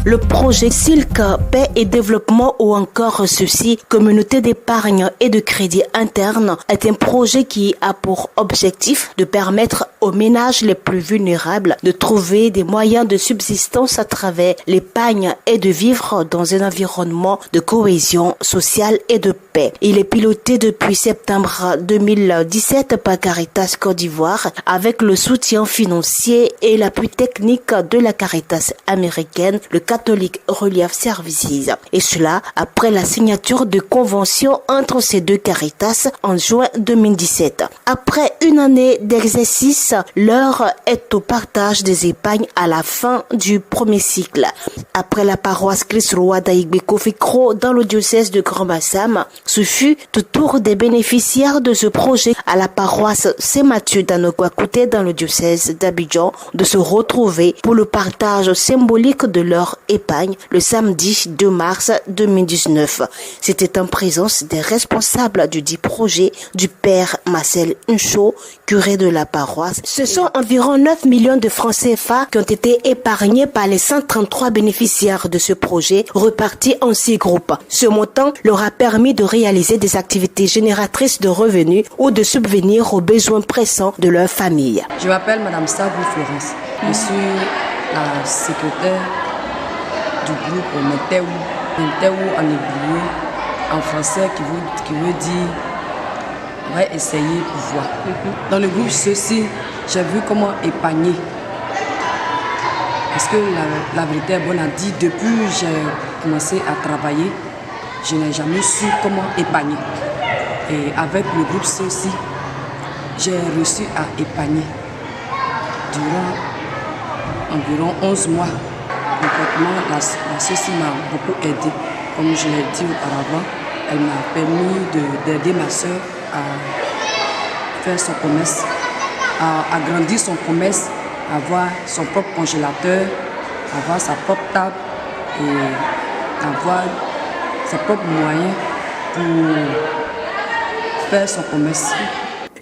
Le projet Silk Paix et Développement ou encore ceci, Communauté d'épargne et de crédit interne, est un projet qui a pour objectif de permettre aux ménages les plus vulnérables de trouver des moyens de subsistance à travers l'épargne et de vivre dans un environnement de cohésion sociale et de paix. Il est piloté depuis septembre 2017 par Caritas Côte d'Ivoire avec le soutien financier et l'appui technique de la Caritas américaine, le Catholic Relief Services. Et cela après la signature de convention entre ces deux Caritas en juin 2017. Après une année d'exercice, l'heure est au partage des épargnes à la fin du premier cycle. Après la paroisse Christ-Roi d'Aïgbé-Kofikro dans le diocèse de Grand-Bassam, ce fut au tour des bénéficiaires de ce projet à la paroisse Saint-Mathieu d'Anokwakouté dans le diocèse d'Abidjan de se retrouver pour le partage symbolique de leur épargne le samedi 2 mars 2019. C'était en présence des responsables du dit projet, du père Marcel Uncho, curé de la paroisse. Ce sont environ 9 millions de francs CFA qui ont été épargnés par les 133 bénéficiaires de ce projet, repartis en 6 groupes. Ce montant leur a permis de réaliser des activités génératrices de revenus ou de subvenir aux besoins pressants de leur famille. Je m'appelle Madame Sabou Florence. Je suis la secrétaire du groupe Menteou en hébreu, en français qui veut dire on va essayer pour voir. Dans le groupe ceci, j'ai vu comment épargner. Parce que la vérité est bonne à dire, depuis que j'ai commencé à travailler, je n'ai jamais su comment épargner. Et avec le groupe ceci, j'ai réussi à épargner durant environ 11 mois. Concrètement, la ceci m'a beaucoup aidé. Comme je l'ai dit auparavant, elle m'a permis d'aider ma soeur à faire son commerce, à agrandir son commerce, à avoir son propre congélateur, à avoir sa propre table et avoir ses propres moyens pour faire son commerce.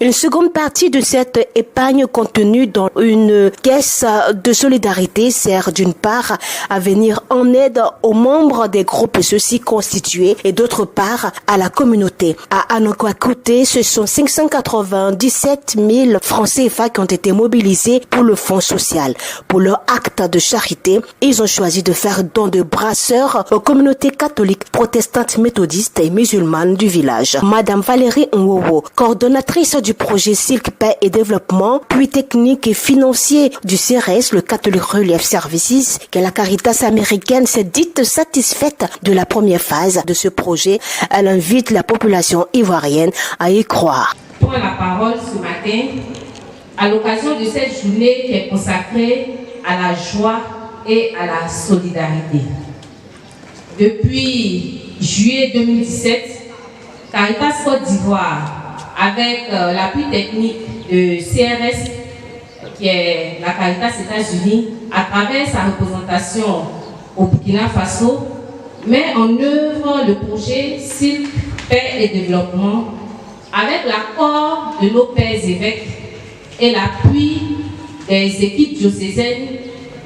Une seconde partie de cette épargne contenue dans une caisse de solidarité sert d'une part à venir en aide aux membres des groupes ceux-ci constitués et d'autre part à la communauté. À Anokwakouté, ce sont 597 000 francs CFA qui ont été mobilisés pour le fonds social. Pour leur acte de charité, ils ont choisi de faire don de brasseurs aux communautés catholiques, protestantes, méthodistes et musulmanes du village. Madame Valérie Nwowo, coordonnatrice du projet Silk Paix et Développement, puis technique et financier du CRS, le Catholic Relief Services, que la Caritas américaine s'est dite satisfaite de la première phase de ce projet. Elle invite la population ivoirienne à y croire. Je prends la parole ce matin à l'occasion de cette journée qui est consacrée à la joie et à la solidarité. Depuis juillet 2017, Caritas Côte d'Ivoire, avec l'appui technique de CRS, qui est la Caritas États-Unis, à travers sa représentation au Burkina Faso, met en œuvre le projet Silk Paix et Développement avec l'accord de nos pères évêques et l'appui des équipes diocésaines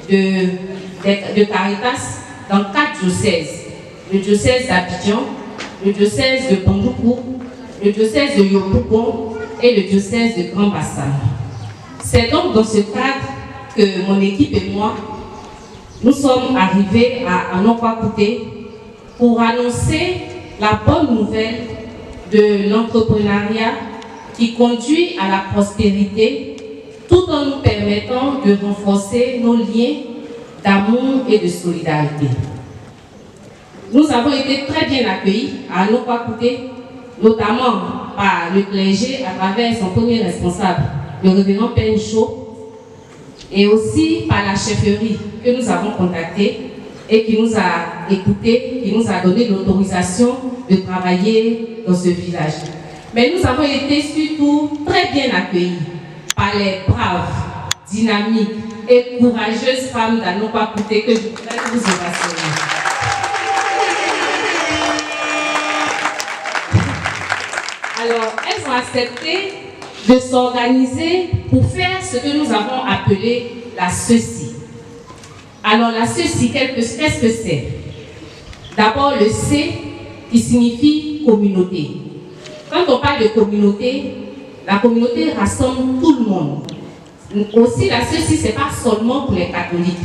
de Caritas dans 4 diocèses. Le diocèse d'Abidjan, le diocèse de Bandoukou, le diocèse de Yopougon et le diocèse de Grand-Bassam. C'est donc dans ce cadre que mon équipe et moi, nous sommes arrivés à Anokwakouté pour annoncer la bonne nouvelle de l'entrepreneuriat qui conduit à la prospérité tout en nous permettant de renforcer nos liens d'amour et de solidarité. Nous avons été très bien accueillis à Anokwakouté, notamment par le clergé à travers son premier responsable, le révérend Pencho, et aussi par la chefferie que nous avons contactée et qui nous a écoutés, qui nous a donné l'autorisation de travailler dans ce village. Mais nous avons été surtout très bien accueillis par les braves, dynamiques et courageuses femmes d'Anokwakouté que je voudrais vous ovationner. Alors, elles ont accepté de s'organiser pour faire ce que nous avons appelé la ceci. Alors la ceci, qu'est-ce que c'est? D'abord le C qui signifie communauté. Quand on parle de communauté, la communauté rassemble tout le monde. Aussi la ceci, c'est pas seulement pour les catholiques.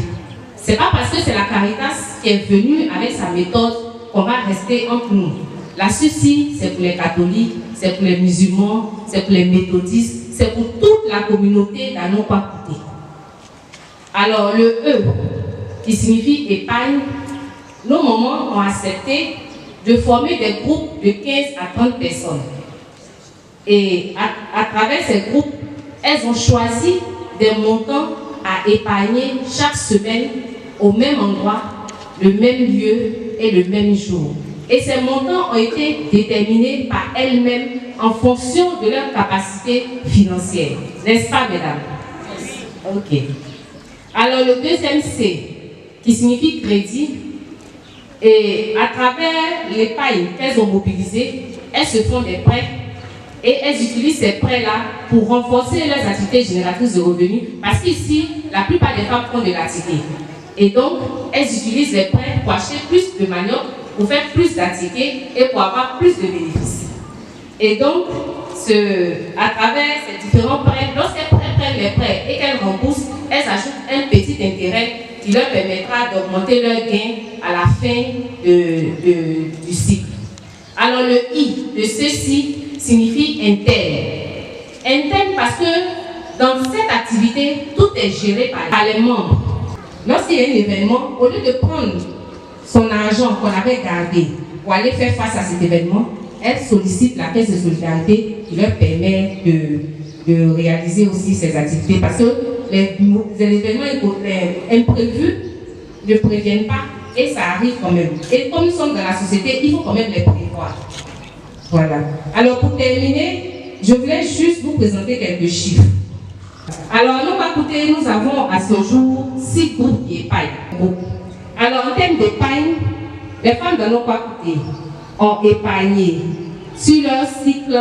C'est pas parce que c'est la Caritas qui est venue avec sa méthode qu'on va rester entre nous. La ceci, c'est pour les catholiques, c'est pour les musulmans, c'est pour les méthodistes, c'est pour toute la communauté d'Anokwakouté. Alors le E qui signifie épargne, nos mamans ont accepté de former des groupes de 15 à 30 personnes. Et à travers ces groupes, elles ont choisi des montants à épargner chaque semaine au même endroit, le même lieu et le même jour. Et ces montants ont été déterminés par elles-mêmes en fonction de leur capacité financière. N'est-ce pas, mesdames? Ok. Alors le deuxième C, qui signifie crédit, et à travers l'épargne qu'elles ont mobilisée, elles se font des prêts et elles utilisent ces prêts-là pour renforcer leurs activités génératrices de revenus, parce qu'ici, la plupart des femmes font de l'activité. Et donc, elles utilisent les prêts pour acheter plus de manioc, pour faire plus d'activités et pour avoir plus de bénéfices. Et donc, à travers ces différents prêts, lorsqu'elles prennent les prêts et qu'elles remboursent, elles ajoutent un petit intérêt qui leur permettra d'augmenter leurs gains à la fin du cycle. Alors le I de ceci signifie interne. Interne parce que dans cette activité, tout est géré par les membres. Lorsqu'il y a un événement, au lieu de prendre son argent qu'on avait gardé pour aller faire face à cet événement, elle sollicite la caisse de solidarité qui leur permet de réaliser aussi ces activités. Parce que les événements imprévus ne préviennent pas et ça arrive quand même. Et comme nous sommes dans la société, il faut quand même les prévoir. Voilà. Alors pour terminer, je voulais juste vous présenter quelques chiffres. Alors nous avons à ce jour 6 groupes qui épargnent. Alors en termes d'épargne, les femmes de Anokwakouté ont épargné sur leur cycle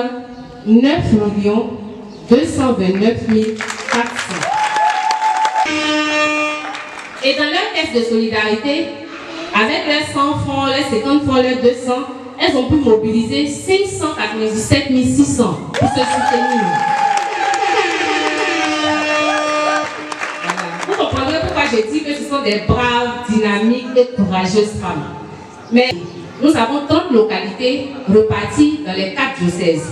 9 229 400. Et dans leur caisse de solidarité, avec leurs 100 francs, leurs 50 francs, leurs 200, elles ont pu mobiliser 597 600 pour se soutenir. Voilà. Vous comprendrez pourquoi j'ai dit que ce sont des braves, dynamiques et courageuses femmes. Mais nous avons 30 localités reparties dans les 4 diocèses.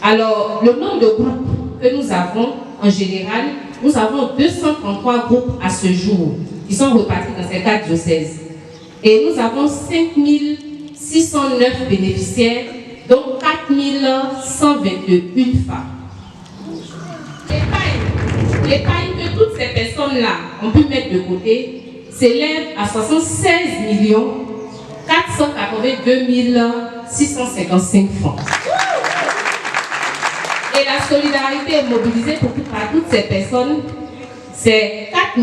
Alors, le nombre de groupes que nous avons, en général, nous avons 233 groupes à ce jour qui sont repartis dans ces 4 diocèses. Et nous avons 5609 bénéficiaires, dont 4121 femmes. L'épargne que toutes ces personnes-là ont pu mettre de côté s'élève à 76 482 655 francs. Et la solidarité mobilisée par toutes ces personnes, c'est 4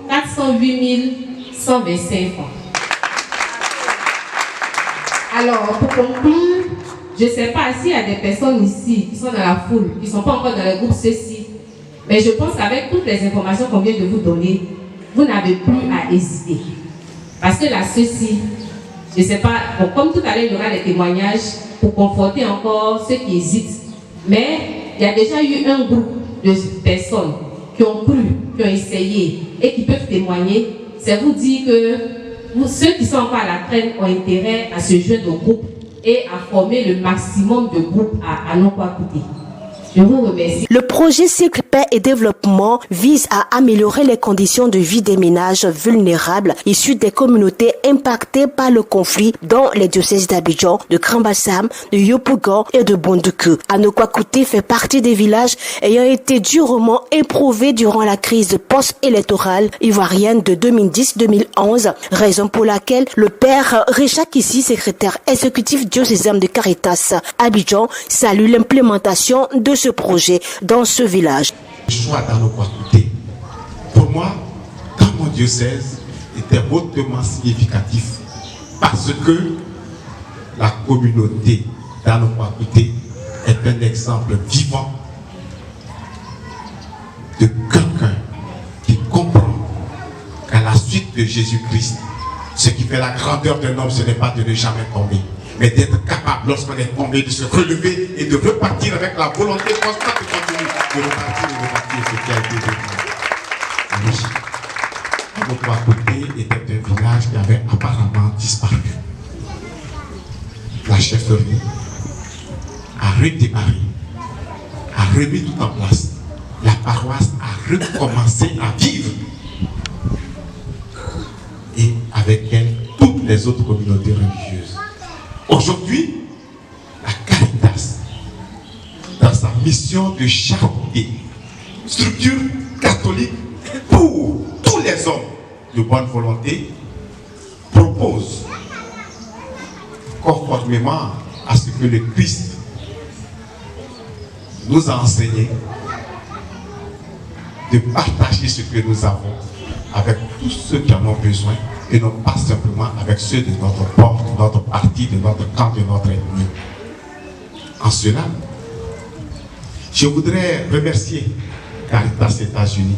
408 125 francs. Alors, pour conclure, je ne sais pas s'il y a des personnes ici qui sont dans la foule, qui ne sont pas encore dans le groupe ceci, mais je pense qu'avec toutes les informations qu'on vient de vous donner, vous n'avez plus à hésiter. Parce que là, ceci, je ne sais pas, bon, comme tout à l'heure, il y aura des témoignages pour conforter encore ceux qui hésitent. Mais il y a déjà eu un groupe de personnes qui ont cru, qui ont essayé et qui peuvent témoigner. C'est vous dire que ceux qui sont encore à la traîne ont intérêt à se joindre au groupe et à former le maximum de groupes à Anokwakouté. Je vous remercie. Le projet Cycle Paix et Développement vise à améliorer les conditions de vie des ménages vulnérables issus des communautés impactées par le conflit dans les diocèses d'Abidjan, de Grand-Bassam, de Yopougon et de Bondoukou. Anokwakouté fait partie des villages ayant été durement éprouvés durant la crise post-électorale ivoirienne de 2010-2011, raison pour laquelle le père Richard Kissi, secrétaire exécutif diocésain de Caritas Abidjan, salue l'implémentation de ce projet dans ce village. Le choix d'Anokwakouté, pour moi, dans mon diocèse, était hautement significatif parce que la communauté d'Anokwakouté est un exemple vivant de quelqu'un qui comprend qu'à la suite de Jésus-Christ. Ce qui fait la grandeur d'un homme, ce n'est pas de ne jamais tomber, mais d'être capable, lorsqu'on est tombé, de se relever et de repartir avec la volonté constante et continue de repartir ce qui a été vécu. Oui. À notre côté était un village qui avait apparemment disparu. La chefferie a redémarré, a remis tout en place. La paroisse a recommencé à vivre. Et avec elle, toutes les autres communautés religieuses. Aujourd'hui, la Caritas, dans sa mission de charité, structure catholique pour tous les hommes de bonne volonté, propose, conformément à ce que le Christ nous a enseigné, de partager ce que nous avons avec tous ceux qui en ont besoin et non pas simplement avec ceux de notre bord, de notre parti, de notre camp, de notre ennemi. En cela, je voudrais remercier Caritas États-Unis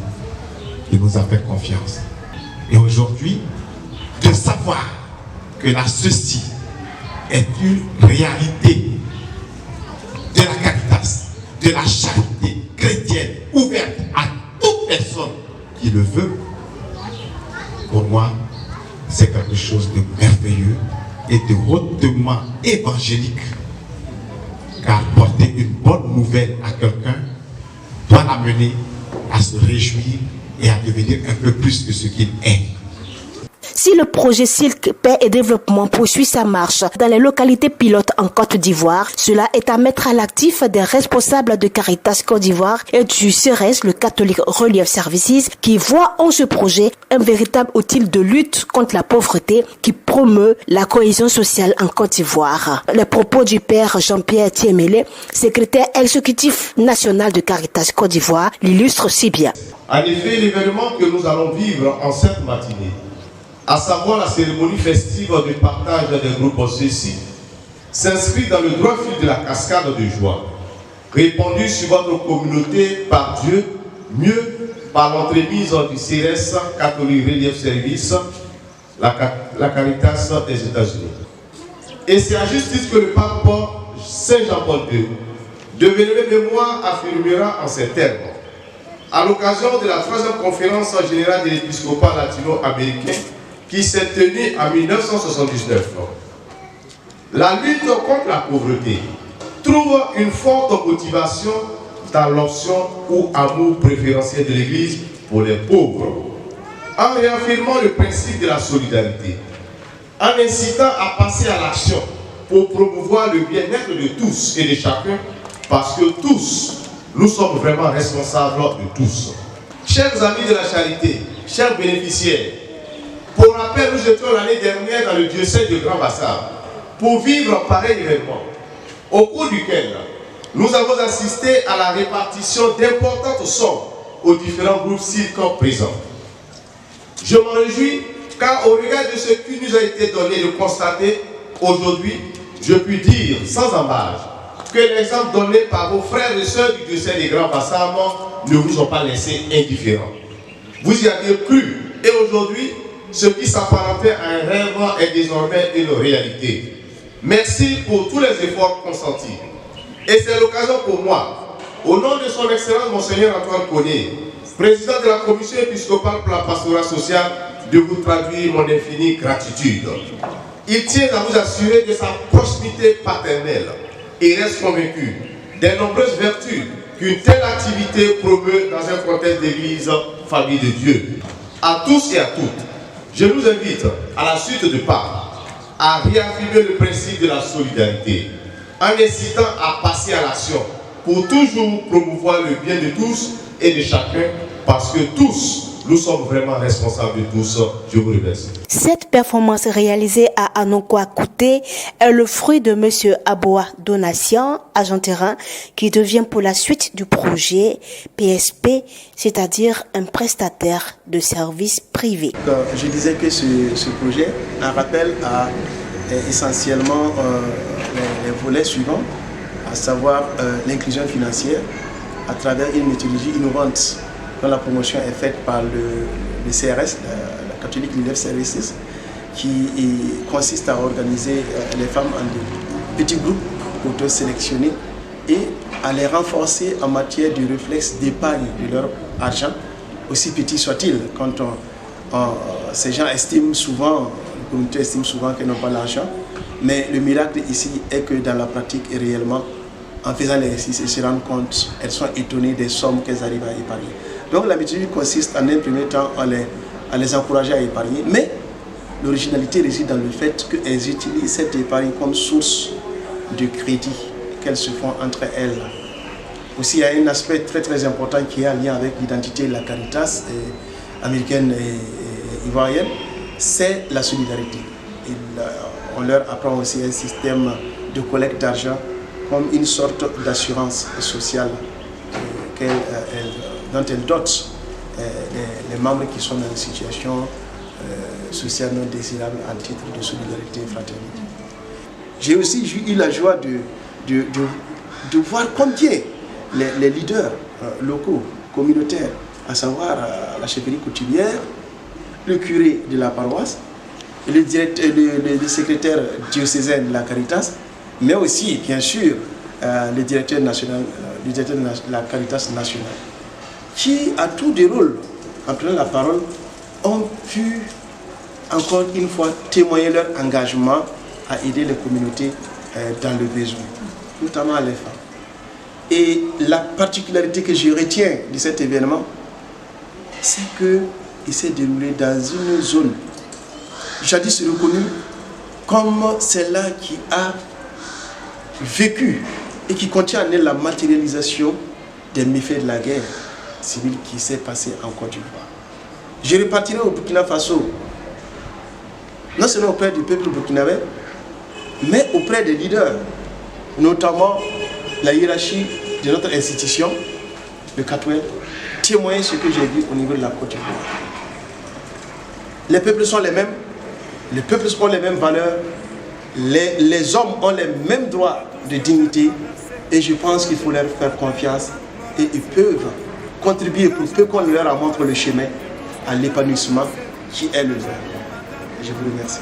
qui nous a fait confiance. Et aujourd'hui, de savoir que la ceci est une réalité de la Caritas, de la charité chrétienne ouverte à toute personne qui le veut, pour moi, c'est quelque chose de merveilleux et de hautement évangélique. Car porter une bonne nouvelle à quelqu'un doit l'amener à se réjouir et à devenir un peu plus que ce qu'il est. Si le projet Silk Paix et Développement poursuit sa marche dans les localités pilotes en Côte d'Ivoire, cela est à mettre à l'actif des responsables de Caritas Côte d'Ivoire et du CERES, le Catholic Relief Services, qui voient en ce projet un véritable outil de lutte contre la pauvreté qui promeut la cohésion sociale en Côte d'Ivoire. Les propos du père Jean-Pierre Thiemele, secrétaire exécutif national de Caritas Côte d'Ivoire, l'illustrent si bien. En effet, l'événement que nous allons vivre en cette matinée, à savoir la cérémonie festive de partage des groupes ceci, s'inscrit dans le droit fil de la cascade de joie, répandue sur votre communauté par Dieu, mieux par l'entremise du CERES, Catholic Relief Service, la Caritas des États-Unis. Et c'est à juste titre que le pape Saint Jean-Paul II, de vénérée mémoire, affirmera en ces termes, à l'occasion de la 3e conférence générale de l'épiscopat latino-américain, qui s'est tenue en 1979. La lutte contre la pauvreté trouve une forte motivation dans l'option ou amour préférentiel de l'Église pour les pauvres, en réaffirmant le principe de la solidarité, en incitant à passer à l'action pour promouvoir le bien-être de tous et de chacun, parce que tous, nous sommes vraiment responsables de tous. Chers amis de la charité, chers bénéficiaires, pour rappel, nous étions l'année dernière dans le diocèse de Grand Bassam pour vivre un pareil événement, au cours duquel nous avons assisté à la répartition d'importantes sommes aux différents groupes circons présents. Je m'en réjouis car au regard de ce qui nous a été donné de constater aujourd'hui, je puis dire sans embâche que l'exemple donné par vos frères et sœurs du diocèse de Grand Bassam ne vous ont pas laissé indifférents. Vous y avez cru et aujourd'hui, ce qui s'apparentait à un rêve est désormais une réalité. Merci pour tous les efforts consentis. Et c'est l'occasion pour moi, au nom de son Excellence Monseigneur Antoine Koné, président de la Commission épiscopale pour la pastorat sociale, de vous traduire mon infinie gratitude. Il tient à vous assurer de sa proximité paternelle et reste convaincu des nombreuses vertus qu'une telle activité promeut dans un contexte d'église, famille de Dieu. À tous et à toutes, je vous invite, à la suite de Pâques, à réaffirmer le principe de la solidarité, en incitant à passer à l'action pour toujours promouvoir le bien de tous et de chacun, parce que tous, nous sommes vraiment responsables de tous. Je vous remercie. Cette performance réalisée à Anokwa Kouté est le fruit de M. Aboa Donatien, agent terrain, qui devient pour la suite du projet PSP, c'est-à-dire un prestataire de services privés. Je disais que ce projet en rappelle à essentiellement les volets suivants, à savoir l'inclusion financière à travers une méthodologie innovante dont la promotion est faite par le CRS, la catholique Relief Services, qui consiste à organiser les femmes en des petits groupes auto-sélectionnés et à les renforcer en matière de réflexe d'épargne de leur argent, aussi petit soit-il. Quand ces gens estiment souvent, la communauté estime souvent qu'elles n'ont pas l'argent, mais le miracle ici est que dans la pratique et réellement, en faisant l'exercice et se rendent compte, elles sont étonnées des sommes qu'elles arrivent à épargner. Donc la méthode consiste en un premier temps à les encourager à épargner, mais l'originalité réside dans le fait qu'elles utilisent cette épargne comme source de crédit qu'elles se font entre elles. Aussi, il y a un aspect très très important qui est en lien avec l'identité de la Caritas américaine et ivoirienne, c'est la solidarité. On leur apprend aussi un système de collecte d'argent comme une sorte d'assurance sociale dont elles dotent les membres qui sont dans une situation sociale non désirable en titre de solidarité et fraternité. J'ai aussi eu la joie de voir combien les leaders locaux, communautaires, à savoir la chefferie coutumière, le curé de la paroisse, le secrétaire diocésain de la Caritas, mais aussi, bien sûr, le directeur national, de la Caritas nationale, qui, à tour de rôle, en prenant la parole, ont pu, encore une fois, témoigner leur engagement à aider les communautés dans le besoin, notamment les femmes. Et la particularité que je retiens de cet événement, c'est qu'il s'est déroulé dans une zone jadis reconnue comme celle-là qui a vécu et qui contient en elle la matérialisation des méfaits de la guerre civile qui s'est passée en Côte d'Ivoire. Je repartirai au Burkina Faso, non seulement auprès du peuple burkinabé, mais auprès des leaders, notamment la hiérarchie de notre institution, le Katouel, témoigner ce que j'ai vu au niveau de la Côte d'Ivoire. Les peuples sont les mêmes, les peuples ont les mêmes valeurs, les hommes ont les mêmes droits de dignité et je pense qu'il faut leur faire confiance et ils peuvent contribuer pour peu qu'on leur montre le chemin à l'épanouissement qui est le leur. Je vous remercie.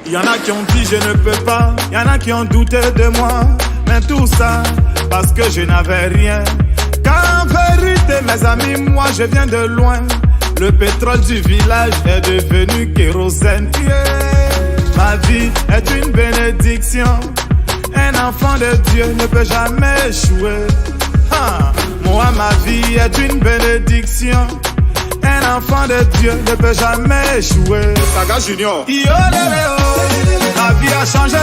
Il y en a qui ont dit je ne peux pas, il y en a qui ont douté de moi, mais tout ça parce que je n'avais rien. Car en vérité mes amis, moi je viens de loin. Le pétrole du village est devenu kérosène. Yeah. Ma vie est une bénédiction. Un enfant de Dieu ne peut jamais échouer. Moi ma vie est une bénédiction. Un enfant de Dieu ne peut jamais échouer. Saga Junior. Yo, ma vie a changé.